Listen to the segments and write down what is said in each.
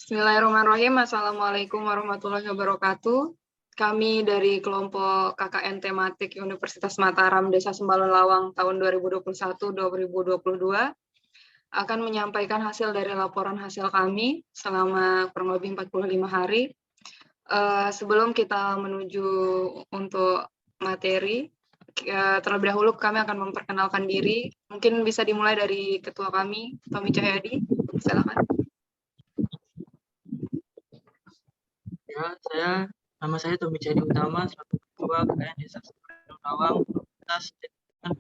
Bismillahirrahmanirrahim. Assalamualaikum warahmatullahi wabarakatuh. Kami dari kelompok KKN tematik Universitas Mataram Desa Sembalun Lawang tahun 2021-2022 akan menyampaikan hasil dari laporan hasil kami selama kurang lebih 45 hari. Sebelum kita menuju untuk materi, terlebih dahulu kami akan memperkenalkan diri. Mungkin bisa dimulai dari ketua kami, Tommy Cahyadi. Silakan. Ya, nama saya Tommy Cahyadi Utama, selaku Ketua KKN Desa Sembalun Lawang, Fakultas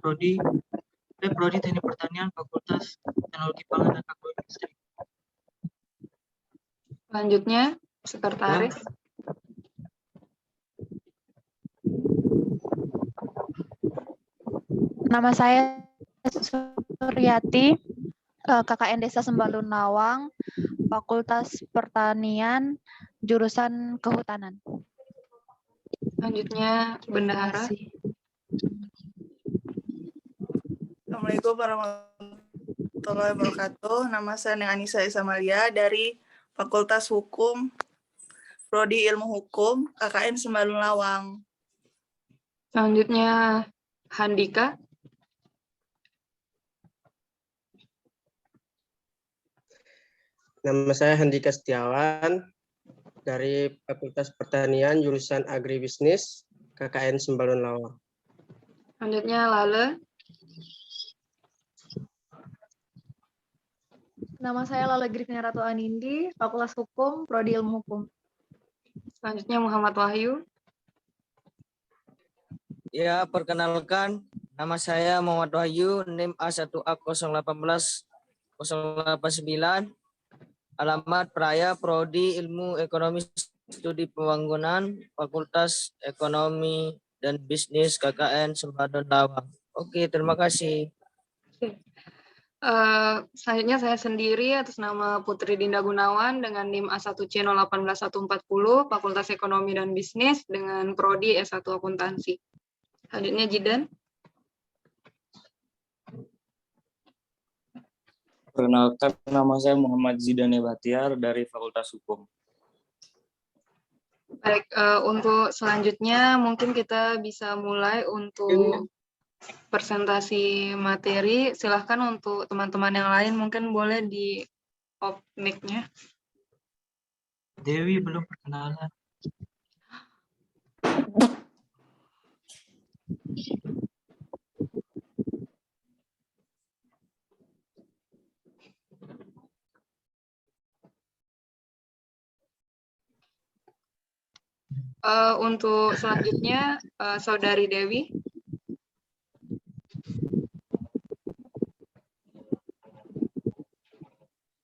Prodi Teknik Pertanian, Fakultas Teknologi Pangan dan Agroindustri. Selanjutnya, Sekretaris. Nama saya Suryati, KKN Desa Sembalun Lawang, Fakultas Pertanian, jurusan Kehutanan. Selanjutnya, Bendahara. Assalamualaikum warahmatullahi wabarakatuh. Nama saya Neng Anissa Isamalia dari Fakultas Hukum, Prodi Ilmu Hukum, KKN Sembalun Lawang. Selanjutnya, Handika. Nama saya Handika Setiawan dari Fakultas Pertanian jurusan Agribisnis KKN Sembalun Lawang. Selanjutnya, Lale. Nama saya Lala Grifina Ratu Anindi, Fakultas Hukum, Prodi Ilmu Hukum. Selanjutnya, Muhammad Wahyu. Ya, perkenalkan, nama saya Muhammad Wahyu, NIM A1A0818-089, alamat Praya, Prodi Ilmu Ekonomi Studi Pembangunan, Fakultas Ekonomi dan Bisnis KKN Sembalun Lawang. Oke, terima kasih. Selanjutnya saya sendiri atas nama Putri Dinda Gunawan dengan NIM A1C018140, Fakultas Ekonomi dan Bisnis dengan Prodi S1 Akuntansi. Selanjutnya, Jidan. Perkenalkan, nama saya Muhammad Zidane Batiar dari Fakultas Hukum. Baik, untuk selanjutnya mungkin kita bisa mulai untuk presentasi materi. Silahkan untuk teman-teman yang lain mungkin boleh di off mic-nya. Dewi belum perkenalan. Untuk selanjutnya, Saudari Dewi.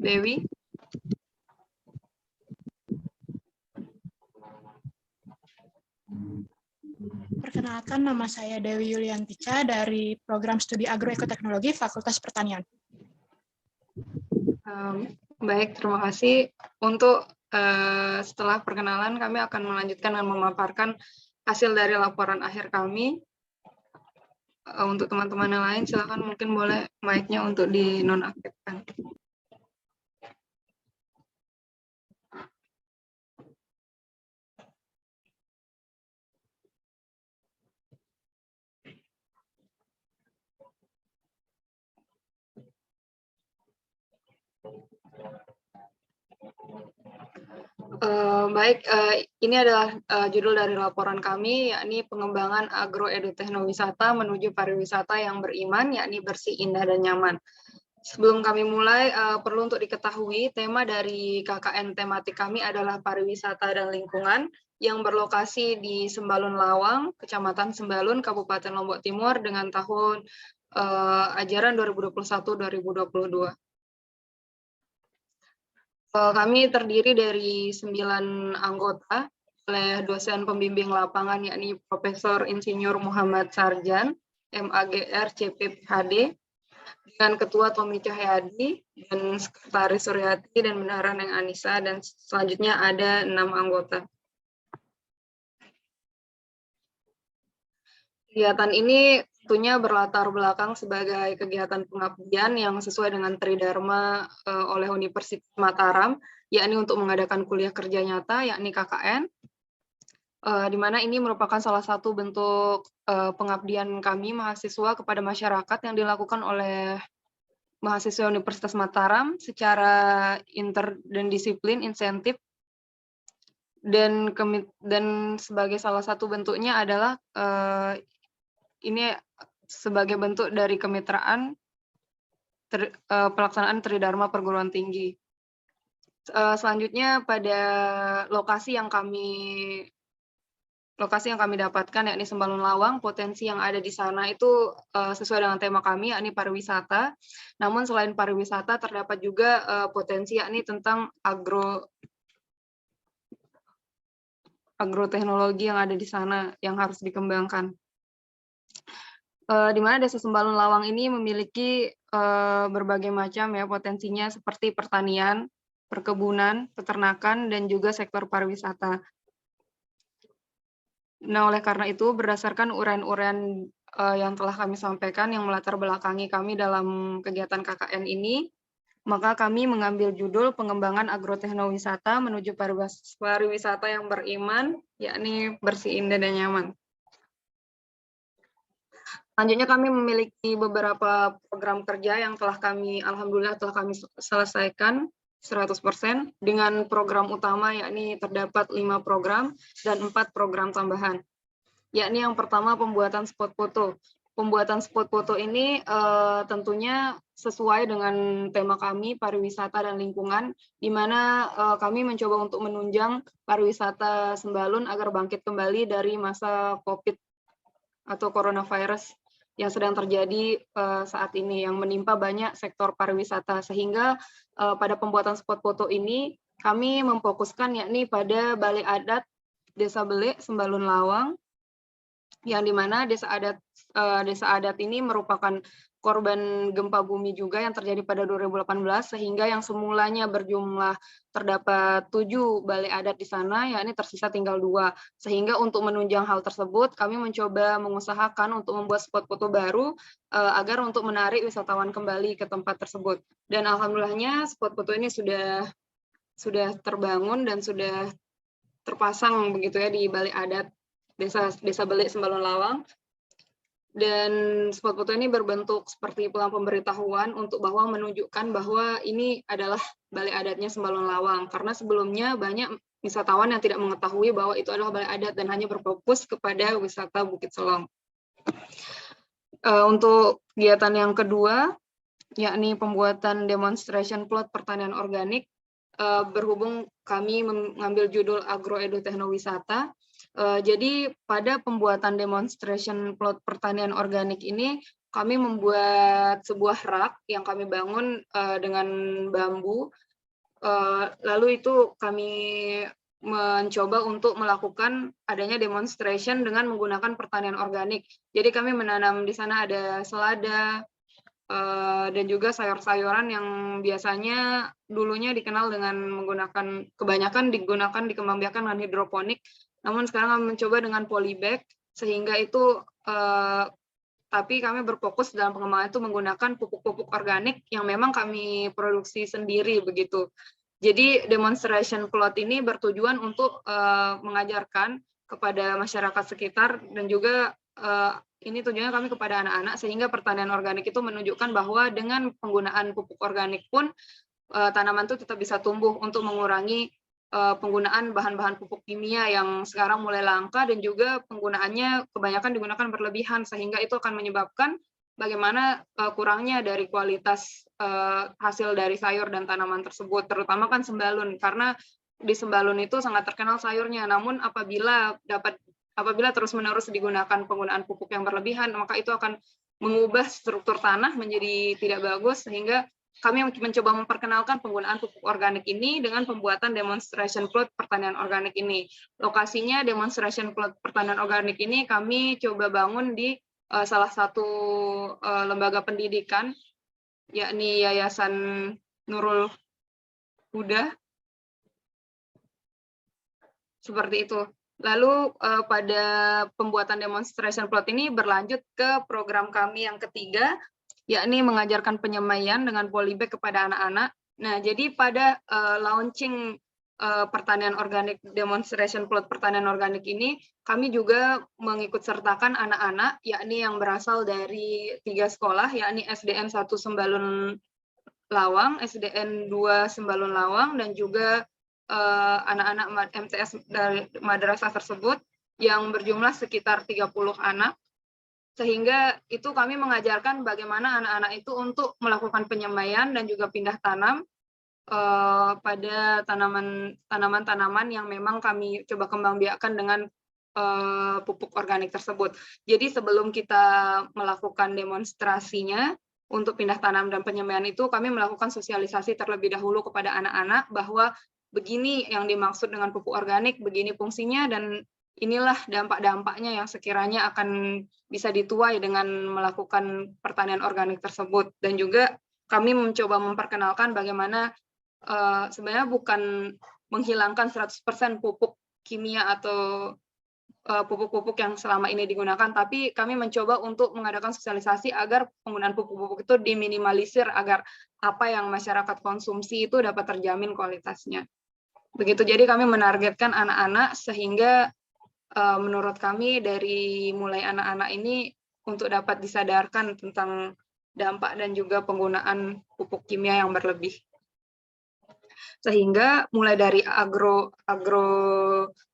Dewi. Perkenalkan, nama saya Dewi Yuliantica dari Program Studi Agroekoteknologi Fakultas Pertanian. Baik, terima kasih. Untuk setelah perkenalan, kami akan melanjutkan dan memaparkan hasil dari laporan akhir kami. Untuk teman-teman yang lain, silakan mungkin boleh mic-nya untuk dinonaktifkan. Baik, ini adalah judul dari laporan kami, yakni pengembangan agroedutechnowisata menuju pariwisata yang beriman, yakni bersih, indah, dan nyaman. Sebelum kami mulai, perlu untuk diketahui tema dari KKN tematik kami adalah pariwisata dan lingkungan yang berlokasi di Sembalun Lawang, Kecamatan Sembalun, Kabupaten Lombok Timur dengan tahun ajaran 2021-2022. Kami terdiri dari 9 anggota oleh dosen pembimbing lapangan yakni Profesor Insinyur Muhammad Sarjan, MAgR CPPHD, dengan Ketua Tommy Cahyadi, dan Sekretaris Suryati, dan Bendahara Neng Anissa, dan selanjutnya ada 6 anggota. Kegiatan ini tentunya berlatar belakang sebagai kegiatan pengabdian yang sesuai dengan Tridharma oleh Universitas Mataram, yakni untuk mengadakan kuliah kerja nyata, yakni KKN, di mana ini merupakan salah satu bentuk pengabdian kami mahasiswa kepada masyarakat yang dilakukan oleh mahasiswa Universitas Mataram secara inter dan disiplin insentif, dan sebagai salah satu bentuknya adalah ini sebagai bentuk dari kemitraan pelaksanaan Tridharma perguruan tinggi. Selanjutnya pada lokasi yang kami dapatkan, yakni Sembalun Lawang, potensi yang ada di sana itu sesuai dengan tema kami, yakni pariwisata. Namun selain pariwisata terdapat juga potensi yakni tentang agroteknologi yang ada di sana yang harus dikembangkan. Di mana Desa Sembalun Lawang ini memiliki berbagai macam ya potensinya seperti pertanian, perkebunan, peternakan, dan juga sektor pariwisata. Nah, oleh karena itu, berdasarkan uraian-uraian yang telah kami sampaikan yang melatar belakangi kami dalam kegiatan KKN ini, maka kami mengambil judul pengembangan agroteknowisata menuju pariwisata yang beriman, yakni bersih, indah, dan nyaman. Selanjutnya kami memiliki beberapa program kerja yang alhamdulillah telah kami selesaikan 100% dengan program utama, yakni terdapat 5 program dan 4 program tambahan. Yakni yang pertama pembuatan spot foto. Pembuatan spot foto ini tentunya sesuai dengan tema kami pariwisata dan lingkungan, di mana kami mencoba untuk menunjang pariwisata Sembalun agar bangkit kembali dari masa COVID atau coronavirus yang sedang terjadi saat ini, yang menimpa banyak sektor pariwisata. Sehingga pada pembuatan spot foto ini kami memfokuskan yakni pada Balai Adat Desa Bele Sembalun Lawang, yang dimana desa adat ini merupakan korban gempa bumi juga yang terjadi pada 2018, sehingga yang semulanya berjumlah terdapat 7 balai adat di sana, yakni tersisa tinggal 2. Sehingga untuk menunjang hal tersebut, kami mencoba mengusahakan untuk membuat spot foto baru agar untuk menarik wisatawan kembali ke tempat tersebut. Dan alhamdulillahnya spot foto ini sudah terbangun dan sudah terpasang begitu ya di balai adat Desa Bele Sembalun Lawang. Dan spot foto ini berbentuk seperti pelang pemberitahuan untuk bahwa menunjukkan bahwa ini adalah balai adatnya Sembalun Lawang, karena sebelumnya banyak wisatawan yang tidak mengetahui bahwa itu adalah balai adat dan hanya berfokus kepada wisata Bukit Selong. Untuk kegiatan yang kedua, yakni pembuatan demonstration plot pertanian organik, berhubung kami mengambil judul agroedutechnowisata. Jadi pada pembuatan demonstration plot pertanian organik ini, kami membuat sebuah rak yang kami bangun dengan bambu. Lalu itu kami mencoba untuk melakukan adanya demonstration dengan menggunakan pertanian organik. Jadi kami menanam di sana ada selada, dan juga sayur-sayuran yang biasanya dulunya dikenal dengan kebanyakan digunakan dikembangbiakan dengan hidroponik. Namun sekarang kami mencoba dengan polybag, sehingga itu tapi kami berfokus dalam pengembangan itu menggunakan pupuk-pupuk organik yang memang kami produksi sendiri begitu. Jadi demonstration plot ini bertujuan untuk mengajarkan kepada masyarakat sekitar, dan juga ini tujuannya kami kepada anak-anak, sehingga pertanian organik itu menunjukkan bahwa dengan penggunaan pupuk organik pun tanaman itu tetap bisa tumbuh, untuk mengurangi penggunaan bahan-bahan pupuk kimia yang sekarang mulai langka, dan juga penggunaannya kebanyakan digunakan berlebihan, sehingga itu akan menyebabkan bagaimana kurangnya dari kualitas hasil dari sayur dan tanaman tersebut, terutama kan Sembalun, karena di Sembalun itu sangat terkenal sayurnya. Namun apabila terus-menerus digunakan penggunaan pupuk yang berlebihan, maka itu akan mengubah struktur tanah menjadi tidak bagus, sehingga kami mencoba memperkenalkan penggunaan pupuk organik ini dengan pembuatan demonstration plot pertanian organik ini. Lokasinya demonstration plot pertanian organik ini kami coba bangun di salah satu lembaga pendidikan, yakni Yayasan Nurul Huda. Seperti itu. Lalu pada pembuatan demonstration plot ini berlanjut ke program kami yang ketiga, yakni mengajarkan penyemaian dengan polybag kepada anak-anak. Nah, jadi pada launching pertanian organik, demonstration plot pertanian organik ini, kami juga mengikut sertakan anak-anak, yakni yang berasal dari 3 sekolah, yakni SDN 1 Sembalun Lawang, SDN 2 Sembalun Lawang, dan juga anak-anak MTS dari madrasah tersebut yang berjumlah sekitar 30 anak, sehingga itu kami mengajarkan bagaimana anak-anak itu untuk melakukan penyemaian dan juga pindah tanam pada tanaman-tanaman yang memang kami coba kembangbiakkan dengan pupuk organik tersebut. Jadi sebelum kita melakukan demonstrasinya untuk pindah tanam dan penyemaian itu, kami melakukan sosialisasi terlebih dahulu kepada anak-anak bahwa begini yang dimaksud dengan pupuk organik, begini fungsinya, dan inilah dampak-dampaknya yang sekiranya akan bisa dituai dengan melakukan pertanian organik tersebut. Dan juga kami mencoba memperkenalkan bagaimana sebenarnya bukan menghilangkan 100% pupuk kimia atau pupuk-pupuk yang selama ini digunakan, tapi kami mencoba untuk mengadakan sosialisasi agar penggunaan pupuk-pupuk itu diminimalisir agar apa yang masyarakat konsumsi itu dapat terjamin kualitasnya. Begitu, jadi kami menargetkan anak-anak sehingga menurut kami dari mulai anak-anak ini untuk dapat disadarkan tentang dampak dan juga penggunaan pupuk kimia yang berlebih. Sehingga mulai dari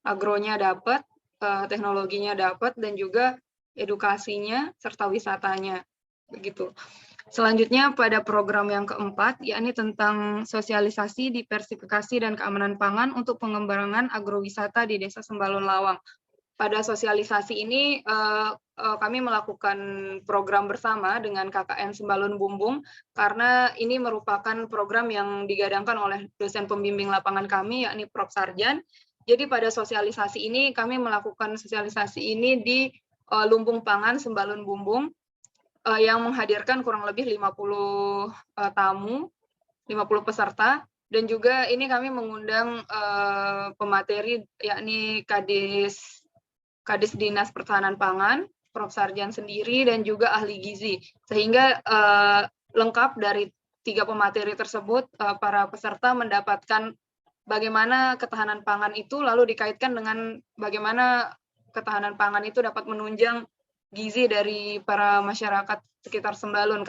agronya dapat, teknologinya dapat, dan juga edukasinya serta wisatanya. Begitu. Selanjutnya pada program yang keempat, yakni tentang sosialisasi, diversifikasi, dan keamanan pangan untuk pengembangan agrowisata di Desa Sembalun Lawang. Pada sosialisasi ini kami melakukan program bersama dengan KKN Sembalun Bumbung, karena ini merupakan program yang digadangkan oleh dosen pembimbing lapangan kami, yakni Prof. Sarjan. Jadi pada sosialisasi ini kami melakukan sosialisasi ini di Lumbung Pangan Sembalun Bumbung, yang menghadirkan kurang lebih 50 tamu, 50 peserta, dan juga ini kami mengundang pemateri, yakni Kadis Dinas Pertahanan Pangan, Prof. Sarjan sendiri, dan juga ahli gizi, sehingga lengkap dari 3 pemateri tersebut, para peserta mendapatkan bagaimana ketahanan pangan itu, lalu dikaitkan dengan bagaimana ketahanan pangan itu dapat menunjang gizi dari para masyarakat sekitar Sembalun.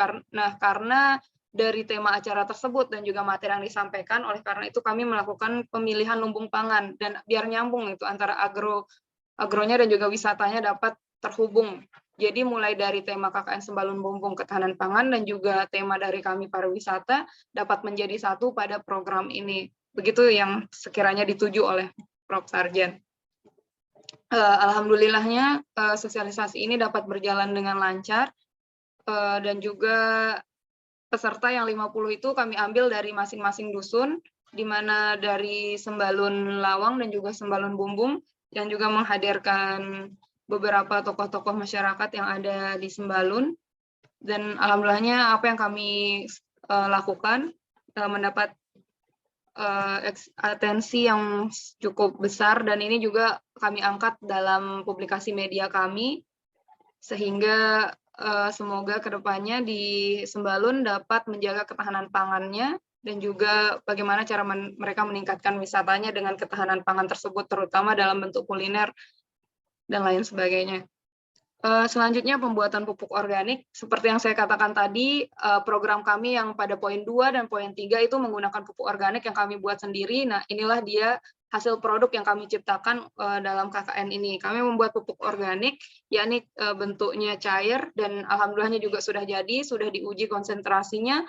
Karena dari tema acara tersebut dan juga materi yang disampaikan, oleh karena itu kami melakukan pemilihan lumbung pangan, dan biar nyambung itu antara agronya dan juga wisatanya dapat terhubung. Jadi mulai dari tema KKN Sembalun Bumbung ketahanan pangan dan juga tema dari kami pariwisata dapat menjadi satu pada program ini. Begitu yang sekiranya dituju oleh Prof. Sarjan. Alhamdulillahnya sosialisasi ini dapat berjalan dengan lancar, dan juga peserta yang 50 itu kami ambil dari masing-masing dusun, di mana dari Sembalun Lawang dan juga Sembalun Bumbung, yang juga menghadirkan beberapa tokoh-tokoh masyarakat yang ada di Sembalun. Dan alhamdulillahnya apa yang kami lakukan mendapat atensi yang cukup besar, dan ini juga kami angkat dalam publikasi media kami, sehingga semoga kedepannya di Sembalun dapat menjaga ketahanan pangannya, dan juga bagaimana cara mereka meningkatkan wisatanya dengan ketahanan pangan tersebut, terutama dalam bentuk kuliner dan lain sebagainya. Selanjutnya pembuatan pupuk organik. Seperti yang saya katakan tadi, program kami yang pada poin 2 dan poin 3 itu menggunakan pupuk organik yang kami buat sendiri. Nah, inilah dia hasil produk yang kami ciptakan dalam KKN ini. Kami membuat pupuk organik, yakni bentuknya cair, dan alhamdulillahnya juga sudah jadi, sudah diuji konsentrasinya,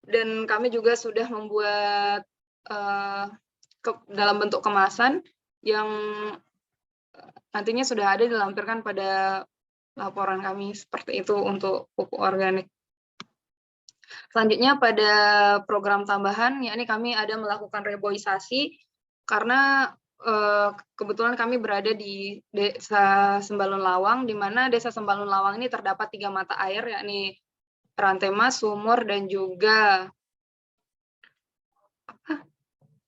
dan kami juga sudah membuat dalam bentuk kemasan yang nantinya sudah ada dilampirkan pada laporan kami seperti itu untuk pupuk organik. Selanjutnya pada program tambahan, yakni kami ada melakukan reboisasi, karena kebetulan kami berada di Desa Sembalun Lawang, di mana Desa Sembalun Lawang ini terdapat 3 mata air, yakni Rantemas, Sumur, dan juga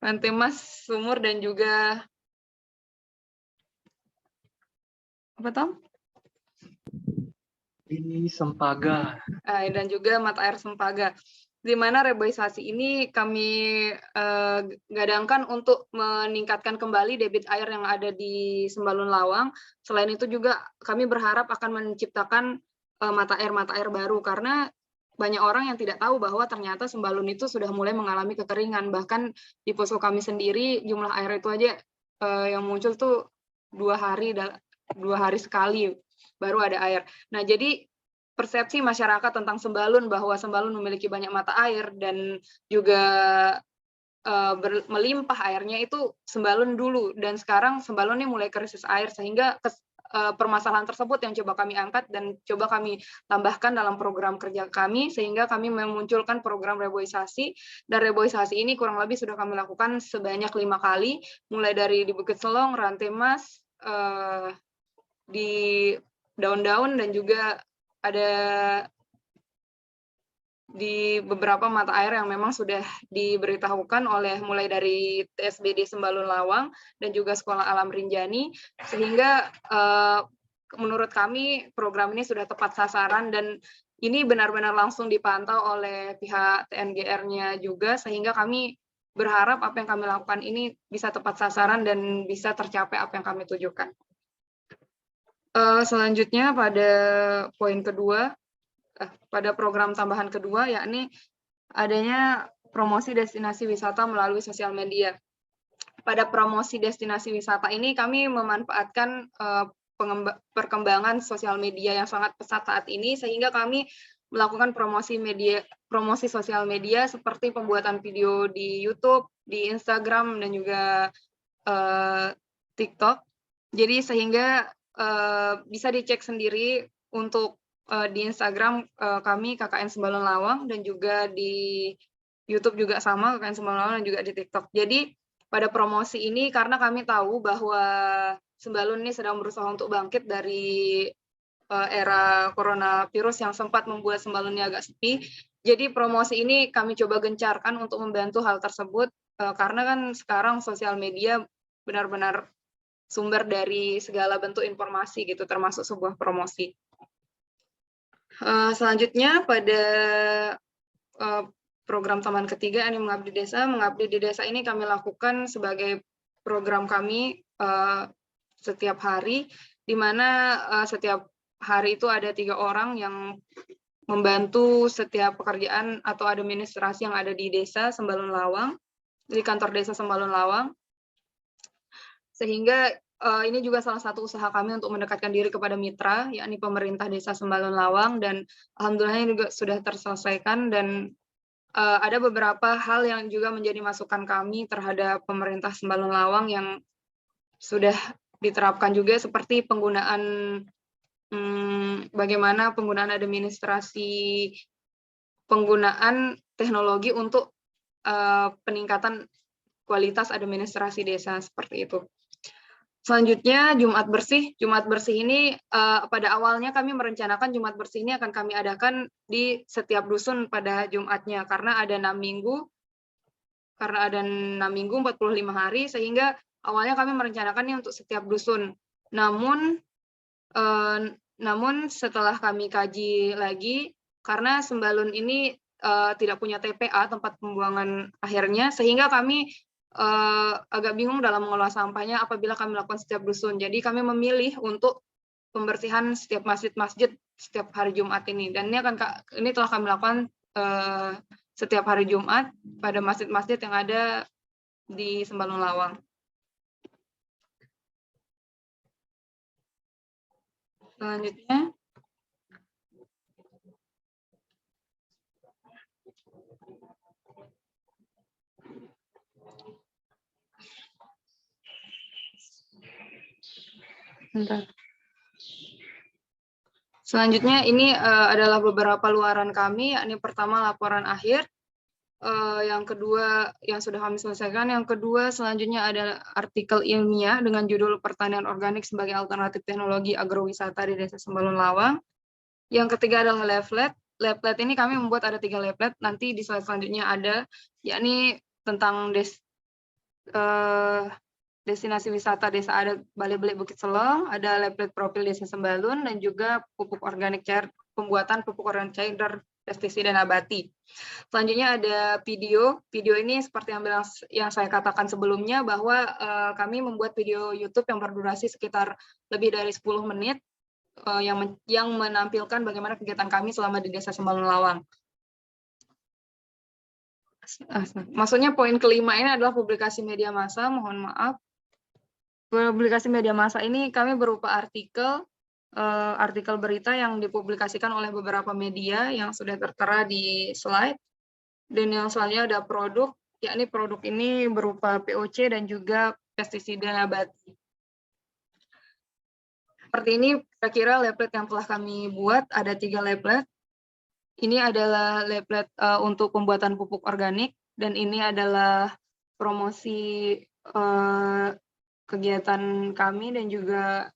Rantemas, Sumur, dan juga apa Tom? Di Sempaga. Dan juga mata air Sempaga, di mana reboisasi ini kami gadangkan untuk meningkatkan kembali debit air yang ada di Sembalun Lawang. Selain itu juga kami berharap akan menciptakan mata air baru, karena banyak orang yang tidak tahu bahwa ternyata Sembalun itu sudah mulai mengalami kekeringan. Bahkan di posko kami sendiri jumlah air itu aja yang muncul tuh 2 hari sekali baru ada air. Nah, jadi persepsi masyarakat tentang Sembalun bahwa Sembalun memiliki banyak mata air dan juga melimpah airnya itu Sembalun dulu, dan sekarang Sembalun ini mulai krisis air, sehingga permasalahan tersebut yang coba kami angkat dan coba kami tambahkan dalam program kerja kami, sehingga kami memunculkan program reboisasi. Dan reboisasi ini kurang lebih sudah kami lakukan sebanyak 5 kali, mulai dari di Bukit Selong, Rantai Mas, di Daun-Daun, dan juga ada di beberapa mata air yang memang sudah diberitahukan oleh mulai dari TSBD Sembalun Lawang dan juga Sekolah Alam Rinjani, sehingga menurut kami program ini sudah tepat sasaran dan ini benar-benar langsung dipantau oleh pihak TNGR-nya juga, sehingga kami berharap apa yang kami lakukan ini bisa tepat sasaran dan bisa tercapai apa yang kami tujukan. Selanjutnya pada poin kedua, pada program tambahan kedua, yakni adanya promosi destinasi wisata melalui sosial media. Pada promosi destinasi wisata ini kami memanfaatkan perkembangan sosial media yang sangat pesat saat ini, sehingga kami melakukan promosi sosial media seperti pembuatan video di YouTube, di Instagram, dan juga TikTok. Jadi sehingga bisa dicek sendiri untuk di Instagram kami KKN Sembalun Lawang, dan juga di YouTube juga sama KKN Sembalun Lawang, dan juga di TikTok. Jadi pada promosi ini karena kami tahu bahwa Sembalun ini sedang berusaha untuk bangkit dari era coronavirus yang sempat membuat Sembalun ini agak sepi. Jadi promosi ini kami coba gencarkan untuk membantu hal tersebut, karena kan sekarang sosial media benar-benar sumber dari segala bentuk informasi gitu, termasuk sebuah promosi. Selanjutnya pada program taman ketiga, ini Mengabdi Desa. Mengabdi di Desa ini kami lakukan sebagai program kami setiap hari, di mana setiap hari itu ada 3 orang yang membantu setiap pekerjaan atau administrasi yang ada di desa Sembalun Lawang, di kantor desa Sembalun Lawang. Sehingga ini juga salah satu usaha kami untuk mendekatkan diri kepada mitra, yakni pemerintah desa Sembalun Lawang, dan alhamdulillah juga sudah terselesaikan. Dan ada beberapa hal yang juga menjadi masukan kami terhadap pemerintah Sembalun Lawang yang sudah diterapkan juga, seperti penggunaan bagaimana penggunaan administrasi, penggunaan teknologi untuk peningkatan kualitas administrasi desa, seperti itu. Selanjutnya Jumat Bersih. Jumat Bersih ini pada awalnya kami merencanakan Jumat Bersih ini akan kami adakan di setiap dusun pada Jumatnya, karena ada 6 minggu, 45 hari, sehingga awalnya kami merencanakan ini untuk setiap dusun. Namun setelah kami kaji lagi, karena Sembalun ini tidak punya TPA, tempat pembuangan akhirnya, sehingga kami agak bingung dalam mengelola sampahnya apabila kami lakukan setiap dusun. Jadi kami memilih untuk pembersihan setiap masjid-masjid setiap hari Jumat ini. Dan ini telah kami lakukan setiap hari Jumat pada masjid-masjid yang ada di Sembalun Lawang. Selanjutnya, selanjutnya ini adalah beberapa luaran kami, yakni pertama laporan akhir, yang kedua yang sudah kami selesaikan, yang kedua selanjutnya ada artikel ilmiah dengan judul Pertanian Organik sebagai Alternatif Teknologi Agrowisata di Desa Sembalun Lawang. Yang ketiga adalah leaflet. Leaflet ini kami membuat ada 3 leaflet, nanti di slide selanjutnya ada, yakni tentang destinasi wisata Desa Adat Bale Belik Bukit Selong, ada Leplet Profil Desa Sembalun, dan juga pupuk organik cair, pembuatan pupuk organik cair pestisida nabati. Selanjutnya ada video. Video ini seperti yang saya katakan sebelumnya bahwa kami membuat video YouTube yang berdurasi sekitar lebih dari 10 menit yang menampilkan bagaimana kegiatan kami selama di Desa Sembalun Lawang. Maksudnya poin kelima ini adalah publikasi media massa, mohon maaf. Publikasi media massa ini kami berupa artikel berita yang dipublikasikan oleh beberapa media yang sudah tertera di slide. Dan yang selanjutnya ada produk, yakni produk ini berupa POC dan juga pestisida nabati. Seperti ini kira-kira leplet yang telah kami buat, ada 3 leplet. Ini adalah leplet untuk pembuatan pupuk organik, dan ini adalah promosi kegiatan kami dan juga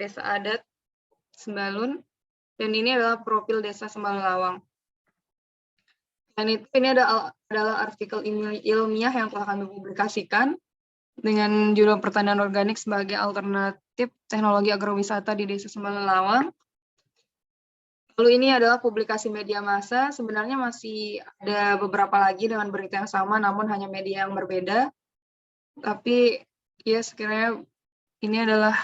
Desa Adat Sembalun, dan ini adalah profil Desa Sembalun Lawang. Dan itu ini adalah artikel ilmiah yang telah kami publikasikan dengan judul Pertanian Organik sebagai Alternatif Teknologi Agrowisata di Desa Sembalun Lawang. Lalu ini adalah publikasi media massa, sebenarnya masih ada beberapa lagi dengan berita yang sama, namun hanya media yang berbeda. Tapi ya sekiranya ini adalah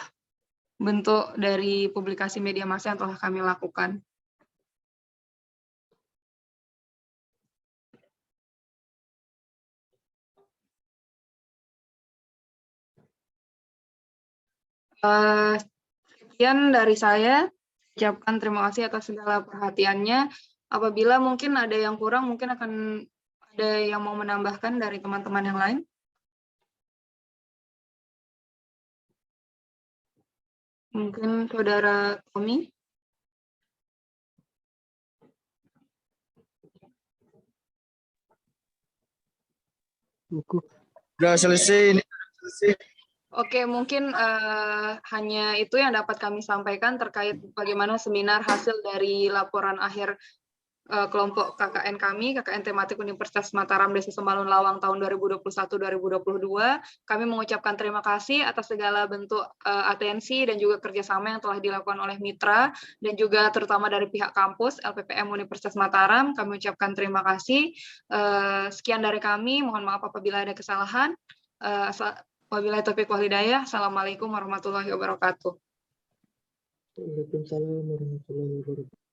bentuk dari publikasi media massa yang telah kami lakukan. Sekian dari saya. Ucapkan terima kasih atas segala perhatiannya. Apabila mungkin ada yang kurang, mungkin akan ada yang mau menambahkan dari teman-teman yang lain. Mungkin Saudara Tommy. Sudah selesai, ini selesai. Oke, mungkin hanya itu yang dapat kami sampaikan terkait bagaimana seminar hasil dari laporan akhir kelompok KKN kami, KKN Tematik Universitas Mataram Desa Sembalun Lawang tahun 2021-2022. Kami mengucapkan terima kasih atas segala bentuk atensi dan juga kerjasama yang telah dilakukan oleh mitra, dan juga terutama dari pihak kampus LPPM Universitas Mataram. Kami ucapkan terima kasih. Sekian dari kami, mohon maaf apabila ada kesalahan. Wabillahi taufiq wal hidayah. Assalamualaikum warahmatullahi wabarakatuh. Waalaikumsalam warahmatullahi wabarakatuh.